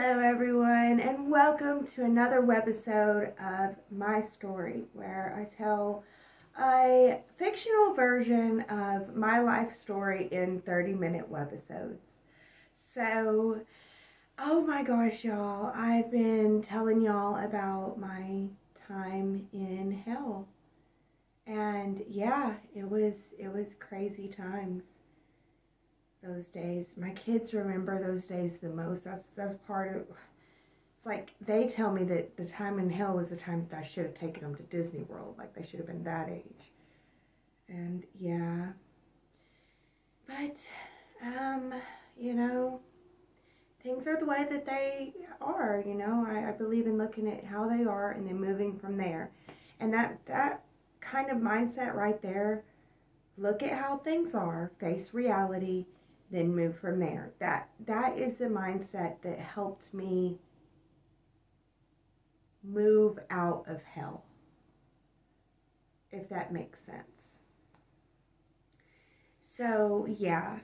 Hello everyone, and welcome to another webisode of my story, where I tell a fictional version of my life story in 30-minute webisodes. So, oh my gosh, y'all, I've been telling y'all about my time in hell. And yeah, it was crazy times. Those days, my kids remember those days the most. That's part of, it's like they tell me that the time in hell was the time that I should have taken them to Disney World, like they should have been that age. And yeah, but you know, things are the way that they are. You know, I believe in looking at how they are and then moving from there. And that kind of mindset right there, look at how things are, face reality, then move from there. That is the mindset that helped me move out of hell, if that makes sense. So yeah,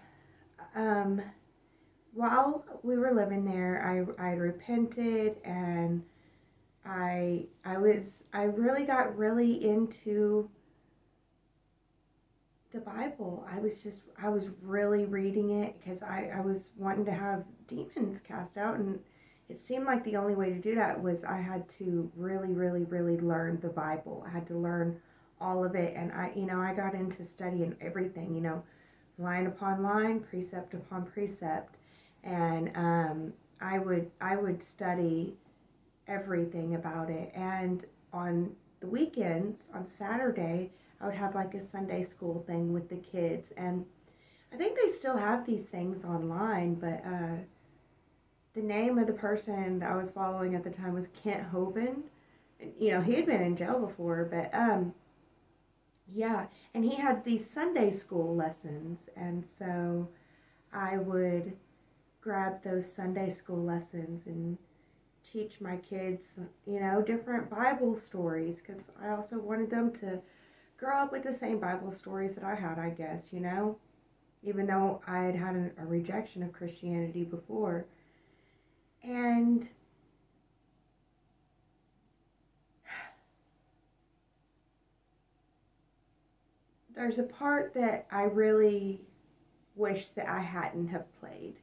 while we were living there, I repented, and I really got really into the Bible. I was really reading it because I was wanting to have demons cast out, and it seemed like the only way to do that was I had to really learn the Bible. I had to learn all of it, and I got into studying everything, line upon line, precept upon precept, and I would study everything about it. And on the weekends, on Saturday, I would have like a Sunday school thing with the kids, and I think they still have these things online, but the name of the person that I was following at the time was Kent Hovind. And, he had been in jail before, but yeah, and he had these Sunday school lessons, and so I would grab those Sunday school lessons and teach my kids, different Bible stories, because I also wanted them to grow up with the same Bible stories that I had, I guess, even though I had had a rejection of Christianity before. And there's a part that I really wish that I hadn't have played.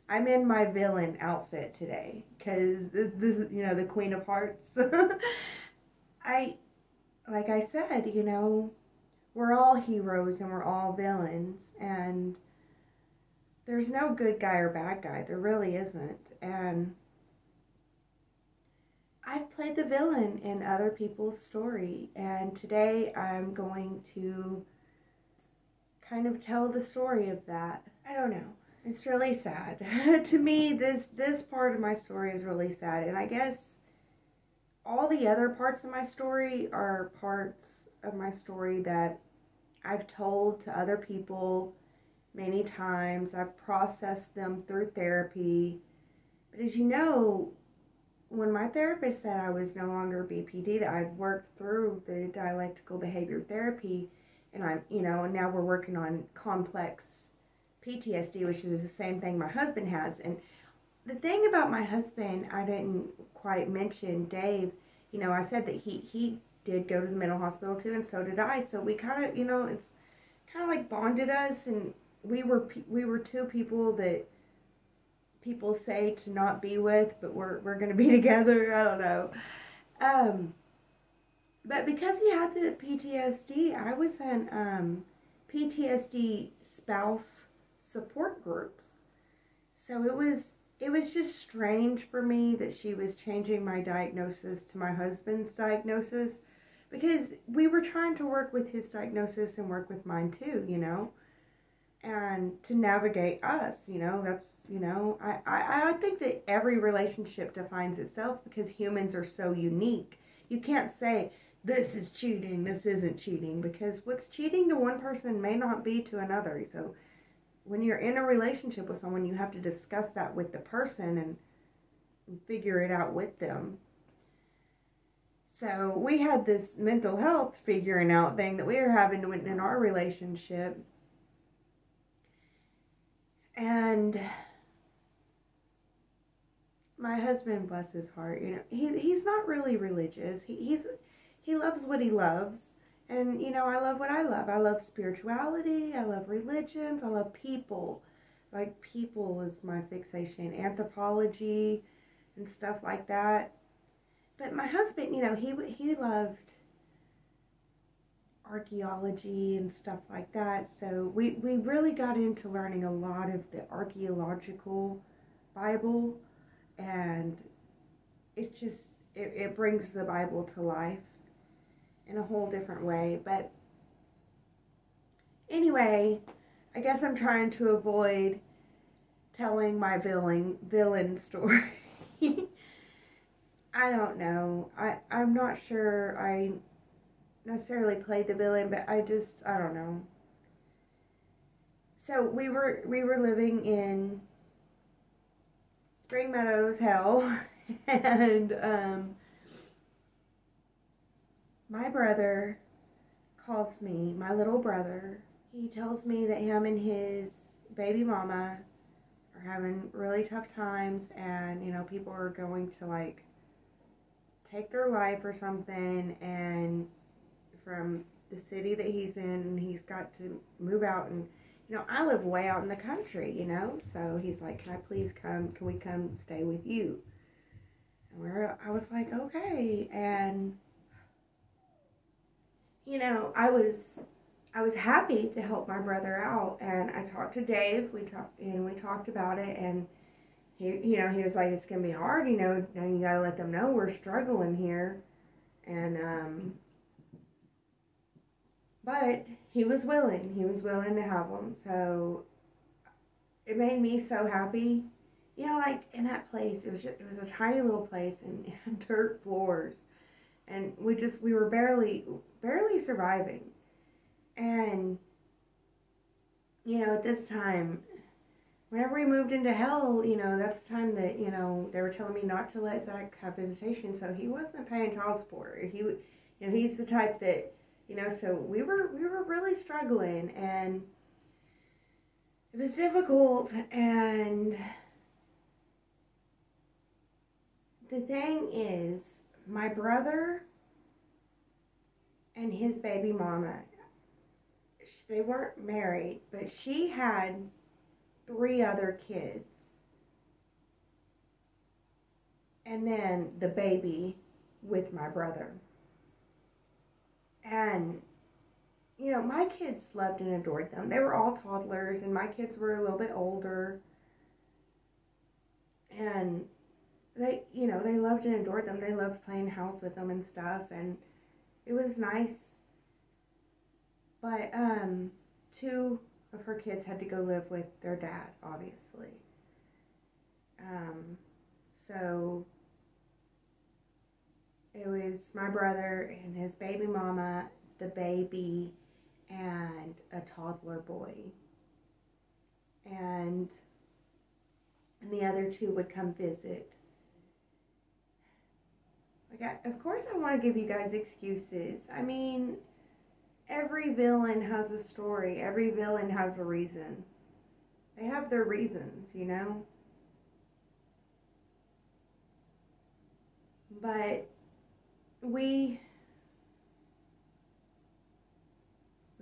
I'm in my villain outfit today, because this is, the Queen of Hearts. Like I said, we're all heroes and we're all villains, and there's no good guy or bad guy. There really isn't. And I've played the villain in other people's story, and today I'm going to kind of tell the story of that. I don't know. It's really sad. To me, this part of my story is really sad, and I guess all the other parts of my story are parts of my story that I've told to other people many times. I've processed them through therapy. But as you know, when my therapist said I was no longer BPD, that I'd worked through the dialectical behavior therapy, and and now we're working on complex PTSD, which is the same thing my husband has. And the thing about my husband, I didn't quite mention, Dave, I said that he did go to the mental hospital too, and so did I. So we kind of, it's kind of like bonded us, and we were two people that people say to not be with, but we're going to be together. I don't know. But because he had the PTSD, I was in PTSD spouse support groups. So it was just strange for me that she was changing my diagnosis to my husband's diagnosis, because we were trying to work with his diagnosis and work with mine too, and to navigate us, that's, I think that every relationship defines itself, because humans are so unique. You can't say, this is cheating, this isn't cheating, because what's cheating to one person may not be to another. So when you're in a relationship with someone, you have to discuss that with the person and figure it out with them. So we had this mental health figuring out thing that we were having in our relationship. And my husband, bless his heart, you know, he's not really religious. He loves what he loves. And, you know, I love what I love. I love spirituality. I love religions. I love people. Like, people is my fixation. Anthropology and stuff like that. But my husband, you know, he loved archaeology and stuff like that. So we really got into learning a lot of the archaeological Bible. And it's just, it brings the Bible to life in a whole different way. But anyway, I guess I'm trying to avoid telling my villain story. I don't know. I'm not sure I necessarily played the villain, but I don't know. So we were living in Spring Meadows hell, and my brother calls me, my little brother. He tells me that him and his baby mama are having really tough times, and, you know, people are going to, like, take their life or something, and from the city that he's in, and he's got to move out. And, you know, I live way out in the country, you know, so he's like, can we come stay with you? And I was like, okay. And, you know, I was happy to help my brother out, and I talked to Dave. We talked about it, and he was like, it's gonna be hard, you know, and you gotta let them know we're struggling here. And but he was willing to have them, so it made me so happy. You know, like, in that place, it was a tiny little place, and it had dirt floors, and we were barely surviving. And, you know, at this time, whenever we moved into hell, you know, that's the time that, you know, they were telling me not to let Zach have visitation, so he wasn't paying child support. You know, he's the type that, you know, so we were really struggling, and it was difficult. And the thing is, my brother and his baby mama, they weren't married, but she had 3 other kids. And then the baby with my brother. And, you know, my kids loved and adored them. They were all toddlers, and my kids were a little bit older. And they, you know, they loved and adored them. They loved playing house with them and stuff, and it was nice. But 2 of her kids had to go live with their dad, obviously. So it was my brother and his baby mama, the baby, and a toddler boy. And the other 2 would come visit. Like, of course I want to give you guys excuses. I mean, every villain has a story. Every villain has a reason. They have their reasons, you know? But we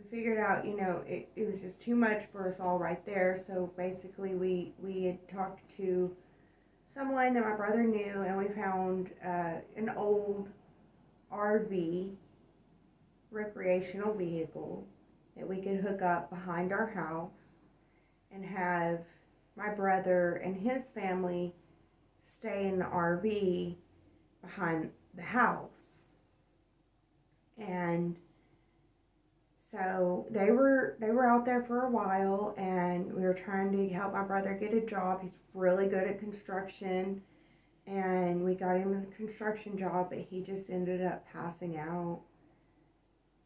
figured out, you know, it was just too much for us all right there. So basically we had talked to someone that my brother knew, and we found an old RV, recreational vehicle, that we could hook up behind our house and have my brother and his family stay in the RV behind the house. And so they were out there for a while, and we were trying to help my brother get a job. He's really good at construction, and we got him a construction job, but he just ended up passing out.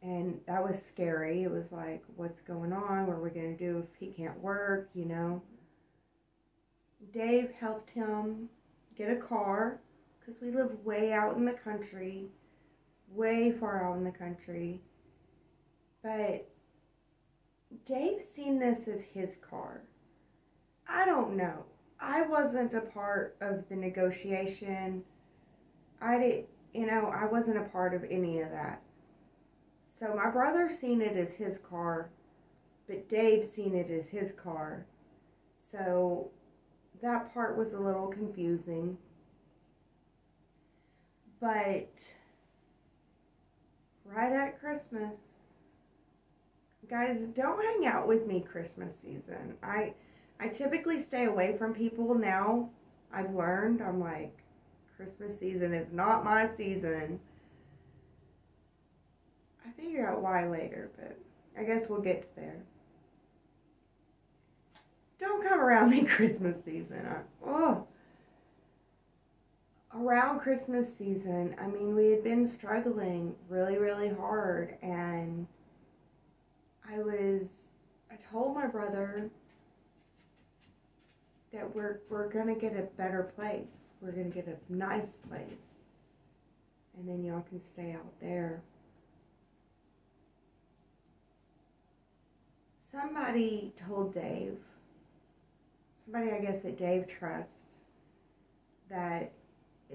And that was scary. It was like, what's going on? What are we going to do if he can't work, you know? Dave helped him get a car, because we live way out in the country, way far out in the country. But Dave's seen this as his car. I don't know. I wasn't a part of the negotiation. I wasn't a part of any of that. So my brother seen it as his car, but Dave seen it as his car. So that part was a little confusing. But right at Christmas, guys, don't hang out with me Christmas season. I typically stay away from people now. I've learned. I'm like, Christmas season is not my season. I figure out why later, but I guess we'll get to there. Don't come around me Christmas season. Around Christmas season, I mean, we had been struggling really, really hard, and I told my brother that we're gonna get a better place. We're gonna get a nice place, and then y'all can stay out there. Somebody told Dave, somebody I guess that Dave trusts, that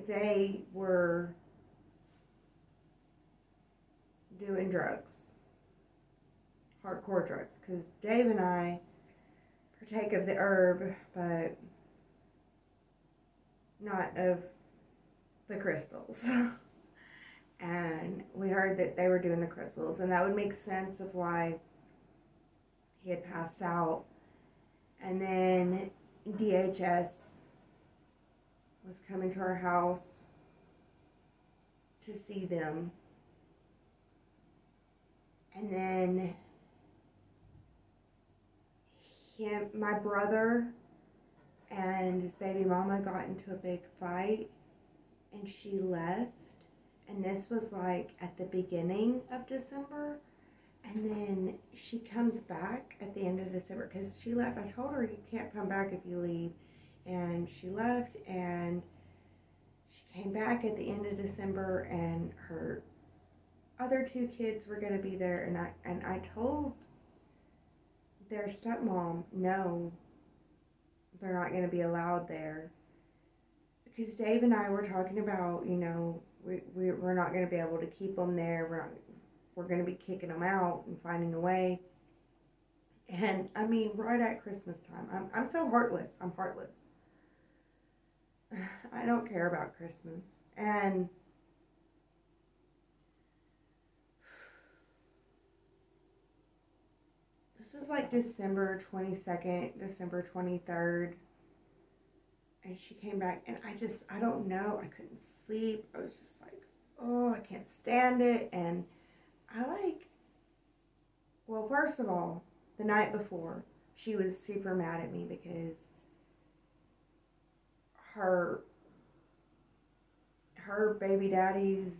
they were doing drugs, hardcore drugs, because Dave and I partake of the herb, but not of the crystals. And we heard that they were doing the crystals, and that would make sense of why he had passed out. And then DHS was coming to our house to see them. And then my brother and his baby mama got into a big fight, and she left. And this was like at the beginning of December. And then she comes back at the end of December, because she left. I told her, you can't come back if you leave. And she left, and she came back at the end of December, and her other two kids were going to be there. And I told their stepmom, no, they're not going to be allowed there. Because Dave and I were talking about, we're not going to be able to keep them there. We're going to be kicking them out and finding a way. And I mean, right at Christmas time, I'm so heartless. I'm heartless. I don't care about Christmas. And this was like December 22nd, December 23rd. And she came back, and I don't know. I couldn't sleep. I was just like, oh, I can't stand it. And well, first of all, the night before, she was super mad at me because her baby daddies,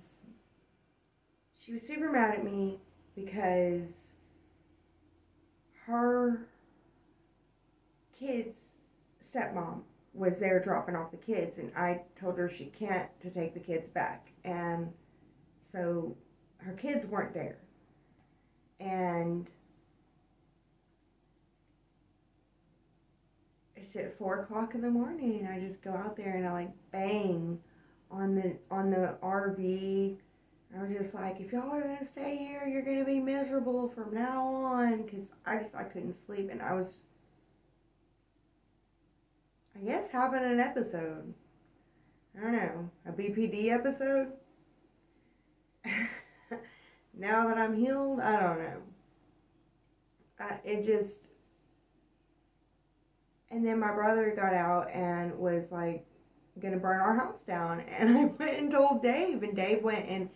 she was super mad at me because her kids' stepmom was there dropping off the kids, and I told her she can't to take the kids back. And so her kids weren't there. And it's at 4 o'clock in the morning, and I just go out there and I like bang on the RV. And I was just like, if y'all are gonna stay here, you're gonna be miserable from now on, because I couldn't sleep, and I was, I guess, having an episode. I don't know, a BPD episode. Now that I'm healed, I don't know. And then my brother got out and was like, gonna burn our house down. And I went and told Dave, and Dave went, and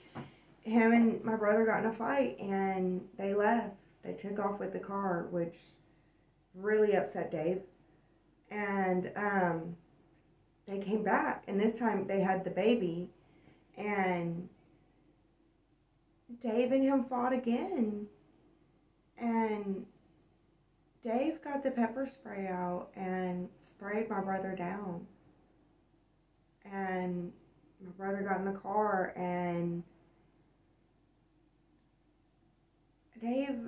him and my brother got in a fight, and they left. They took off with the car, which really upset Dave. And they came back, and this time they had the baby, and Dave and him fought again, and Dave got the pepper spray out and sprayed my brother down. And my brother got in the car, and Dave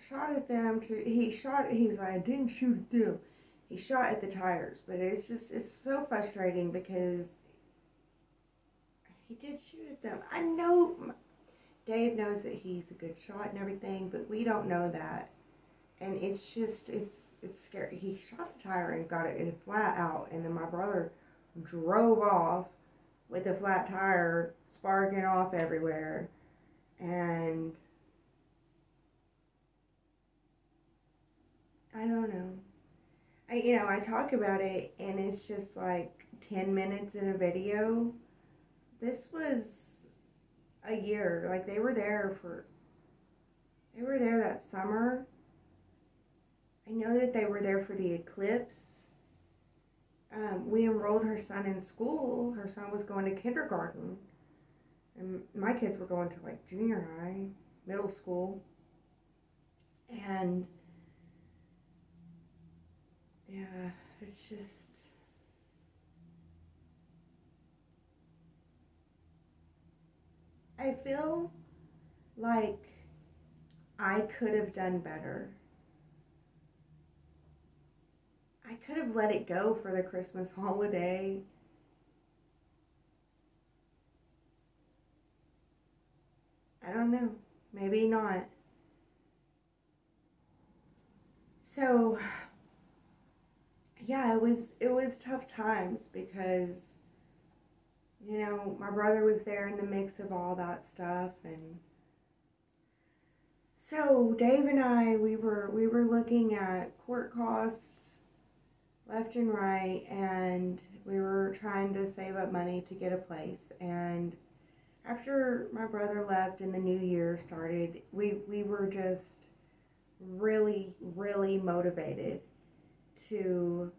shot at them. He was like, I didn't shoot at them. he shot at the tires. But it's so frustrating because he did shoot at them. I know Dave knows that he's a good shot and everything, but we don't know that. And it's scary. He shot the tire and got it flat out, and then my brother drove off with a flat tire sparking off everywhere. And I don't know. I talk about it, and it's just like 10 minutes in a video. This was a year. Like, they were there that summer. I know that they were there for the eclipse. We enrolled her son in school. Her son was going to kindergarten. And my kids were going to like junior high, middle school. And yeah, it's just, I feel like I could have done better. I could have let it go for the Christmas holiday. I don't know. Maybe not. So, yeah, it was tough times because, my brother was there in the mix of all that stuff. And so Dave and I, we were looking at court costs left and right, and we were trying to save up money to get a place. And after my brother left and the new year started, we were just really, really motivated to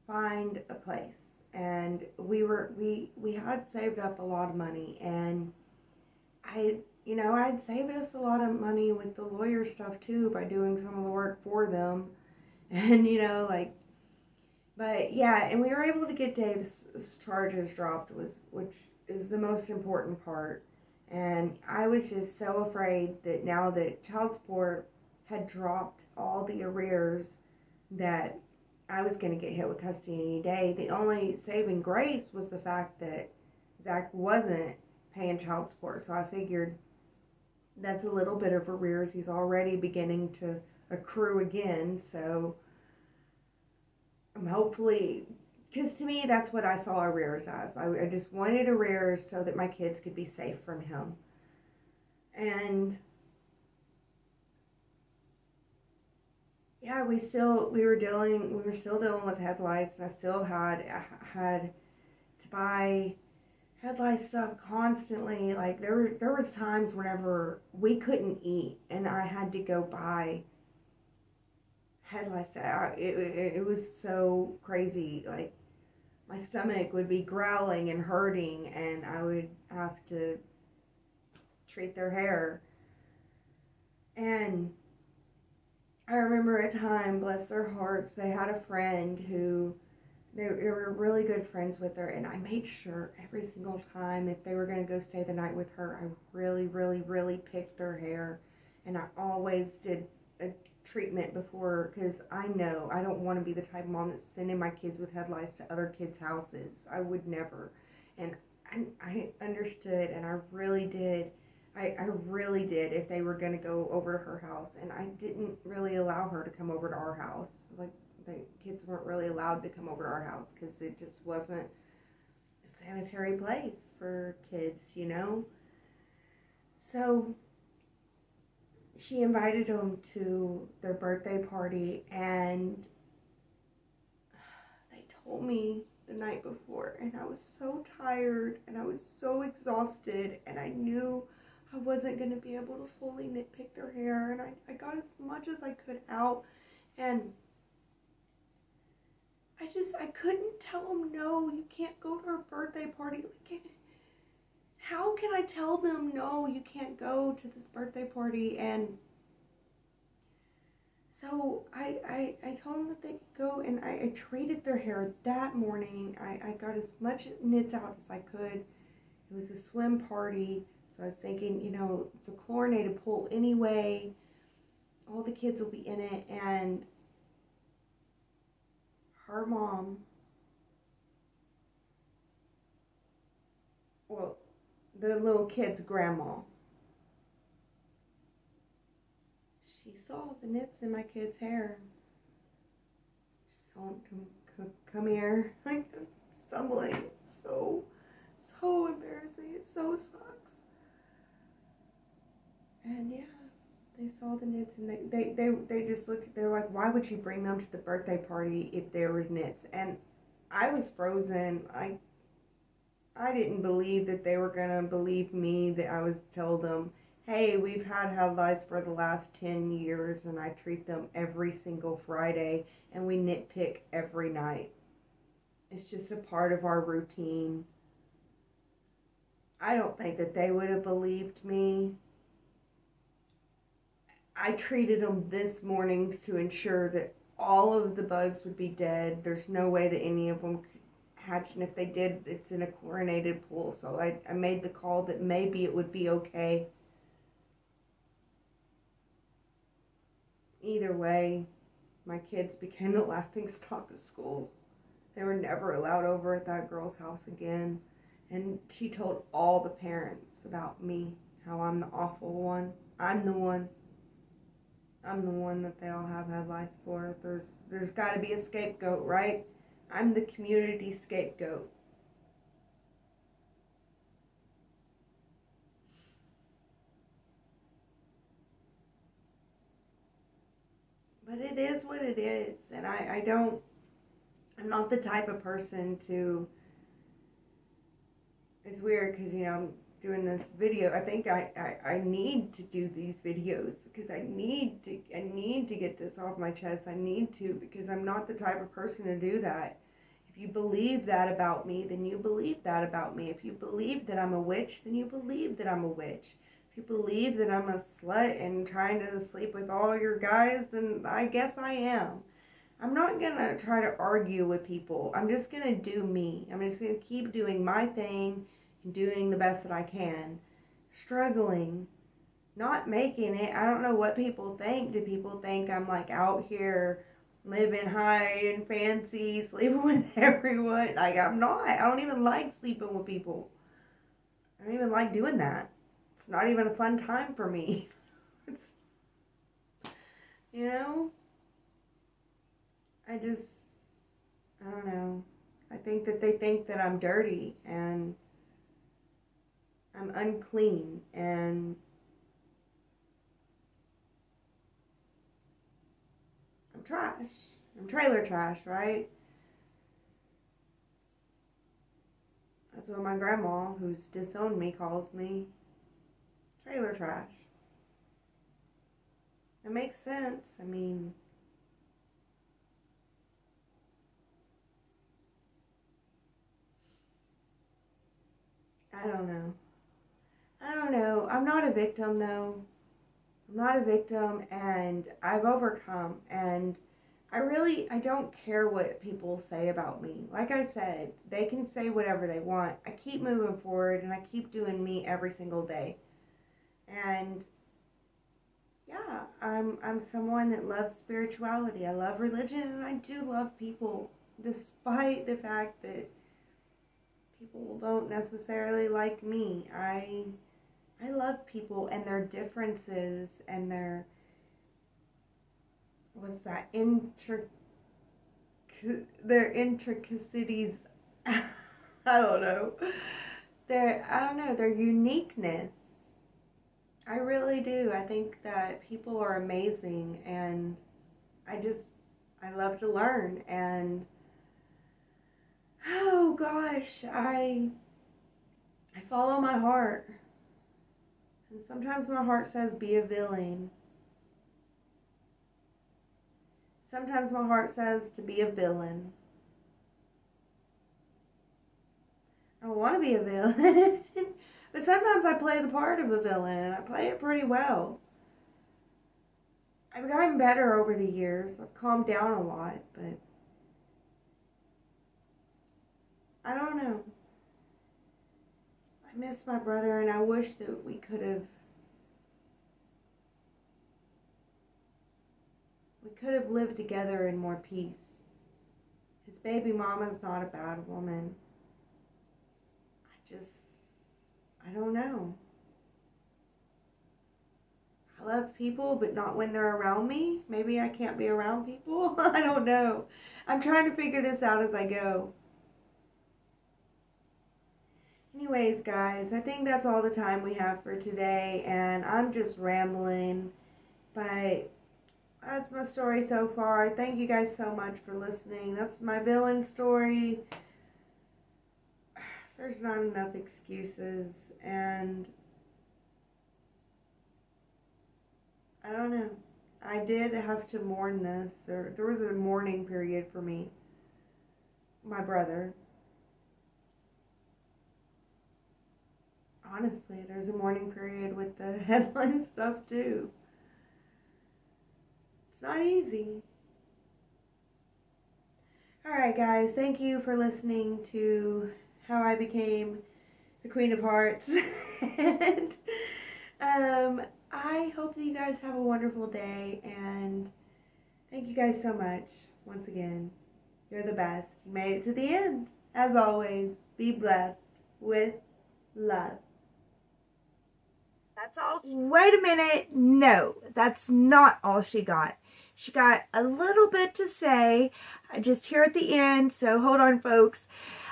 find a place. And we had saved up a lot of money, and I'd saved us a lot of money with the lawyer stuff too by doing some of the work for them. And but yeah, and we were able to get Dave's charges dropped, which is the most important part. And I was just so afraid that now that child support had dropped all the arrears, that I was going to get hit with custody any day. The only saving grace was the fact that Zach wasn't paying child support. So I figured that's a little bit of arrears. He's already beginning to accrue again. So I'm hopefully, because to me, that's what I saw arrears as. I just wanted arrears so that my kids could be safe from him. And yeah, we were still dealing with head lice, and I still had to buy head lice stuff constantly. Like there was times whenever we couldn't eat, and I had to go buy head lice. It was so crazy. Like my stomach would be growling and hurting, and I would have to treat their hair. And I remember a time, bless their hearts, they had a friend who, they were really good friends with her, and I made sure every single time if they were going to go stay the night with her, I really, really, really picked their hair, and I always did a treatment before, because I know I don't want to be the type of mom that's sending my kids with head lice to other kids' houses. I would never. And I understood, and I really did. I really did if they were going to go over to her house, and I didn't really allow her to come over to our house. Like, the kids weren't really allowed to come over to our house because it just wasn't a sanitary place for kids, So she invited them to their birthday party, and they told me the night before, and I was so tired, and I was so exhausted, and I knew I wasn't going to be able to fully nitpick their hair, and I got as much as I could out, and I couldn't tell them, no, you can't go to her birthday party. Like, how can I tell them, no, you can't go to this birthday party? And so I told them that they could go, and I treated their hair that morning. I got as much knits out as I could. It was a swim party, so I was thinking, it's a chlorinated pool anyway. All the kids will be in it, and her mom, well, the little kid's grandma, she saw the nits in my kid's hair. She saw him come here, like stumbling. So embarrassing. It so sucks. And yeah, they saw the nits, and they just looked. They're like, why would you bring them to the birthday party if there was nits? And I was frozen. I didn't believe that they were gonna believe me, that I was tell them, hey, we've had headlights for the last 10 years and I treat them every single Friday and we nitpick every night. It's just a part of our routine. I don't think that they would have believed me. I treated them this morning to ensure that all of the bugs would be dead. There's no way that any of them could hatch, and if they did, it's in a chlorinated pool. So I made the call that maybe it would be okay. Either way, my kids became the laughing stock of school. They were never allowed over at that girl's house again. And she told all the parents about me, how I'm the awful one. I'm the one that they all have had lice for. There's got to be a scapegoat, right? I'm the community scapegoat. But it is what it is. And I'm not the type of person to, it's weird because, I'm doing this video. I think I need to do these videos because I need to get this off my chest. I need to, because I'm not the type of person to do that. If you believe that about me, then you believe that about me. If you believe that I'm a witch, then you believe that I'm a witch. If you believe that I'm a slut and trying to sleep with all your guys, then I guess I am. I'm not going to try to argue with people. I'm just going to do me. I'm just going to keep doing my thing and doing the best that I can. Struggling. Not making it. I don't know what people think. Do people think I'm like out here living high and fancy, sleeping with everyone? Like, I'm not. I don't even like sleeping with people. I don't even like doing that. It's not even a fun time for me. It's, I don't know. I think that they think that I'm dirty and I'm unclean and I'm trash. I'm trailer trash, right? That's what my grandma, who's disowned me, calls me. Trailer trash. It makes sense. I mean, I don't know. I'm not a victim, though. I'm not a victim, and I've overcome, and I don't care what people say about me. Like I said, they can say whatever they want. I keep moving forward, and I keep doing me every single day. And yeah, I'm someone that loves spirituality. I love religion, and I do love people, despite the fact that people don't necessarily like me. I love people and their differences and their, what's that, their intricacies. I don't know. Their uniqueness. I really do. I think that people are amazing, and I love to learn, and oh gosh, I follow my heart. And sometimes my heart says be a villain. Sometimes my heart says to be a villain. I don't want to be a villain. But sometimes I play the part of a villain, and I play it pretty well. I've gotten better over the years. I've calmed down a lot, but I don't know. I miss my brother, and I wish that we could have lived together in more peace. baby mama's not a bad woman. I don't know. I love people, but not when they're around me. Maybe I can't be around people. I don't know. I'm trying to figure this out as I go. Anyways, guys, I think that's all the time we have for today, and I'm just rambling, but that's my story so far. Thank you guys so much for listening. That's my villain story. There's not enough excuses, and I don't know. I did have to mourn this. There was a mourning period for me. My brother. Honestly, there's a mourning period with the headline stuff too. It's not easy. Alright guys, thank you for listening to how I became the Queen of Hearts. And I hope that you guys have a wonderful day, and thank you guys so much once again. You're the best. You made it to the end. As always, be blessed with love. That's all. Wait a minute. No, that's not all she got. She got a little bit to say just here at the end, so hold on, folks.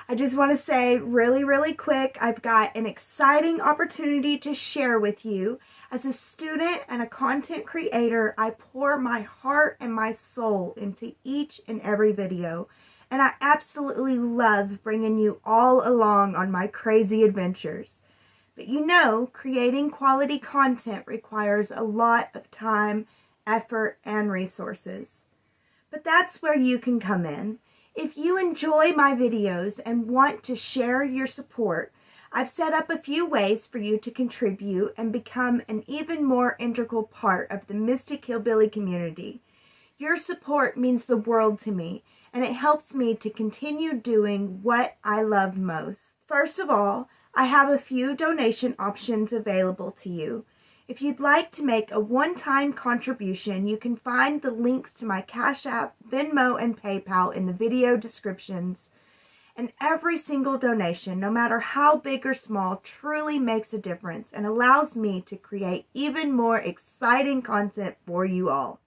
I just want to say really, really quick, I've got an exciting opportunity to share with you. As a student and a content creator, I pour my heart and my soul into each and every video. And I absolutely love bringing you all along on my crazy adventures. But you know, creating quality content requires a lot of time, effort, and resources. But that's where you can come in. If you enjoy my videos and want to share your support, I've set up a few ways for you to contribute and become an even more integral part of the Mystic Hillbilly community. Your support means the world to me, and it helps me to continue doing what I love most. First of all, I have a few donation options available to you. If you'd like to make a one-time contribution, you can find the links to my Cashapp, Venmo, and PayPal in the video descriptions. And every single donation, no matter how big or small, truly makes a difference and allows me to create even more exciting content for you all.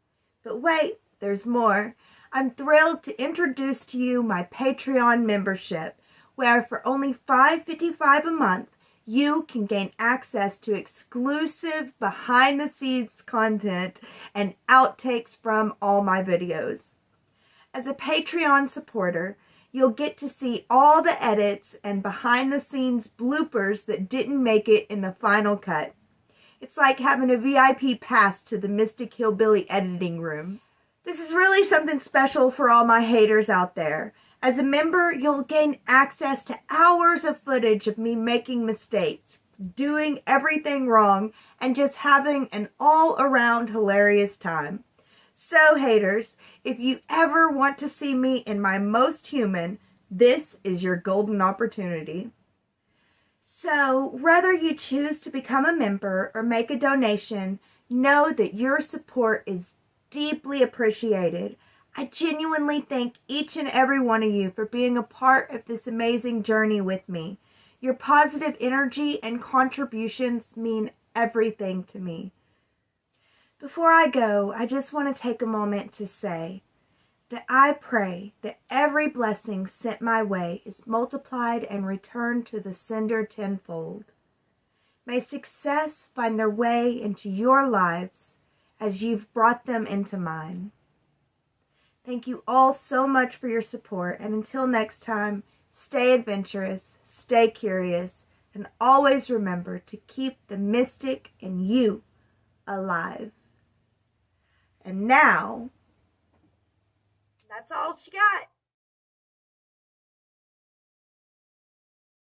But wait, there's more. I'm thrilled to introduce to you my Patreon membership, where for only $5.55 a month, you can gain access to exclusive behind-the-scenes content and outtakes from all my videos. As a Patreon supporter, you'll get to see all the edits and behind-the-scenes bloopers that didn't make it in the final cut. It's like having a VIP pass to the Mystic Hillbilly editing room. This is really something special for all my haters out there. As a member, you'll gain access to hours of footage of me making mistakes, doing everything wrong, and just having an all-around hilarious time. So, haters, if you ever want to see me in my most human, this is your golden opportunity. So, whether you choose to become a member or make a donation, know that your support is deeply appreciated. I genuinely thank each and every one of you for being a part of this amazing journey with me. Your positive energy and contributions mean everything to me. Before I go, I just want to take a moment to say that I pray that every blessing sent my way is multiplied and returned to the sender tenfold. May success find their way into your lives as you've brought them into mine. Thank you all so much for your support, and until next time, stay adventurous, stay curious, and always remember to keep the mystic in you alive. And now, that's all she got.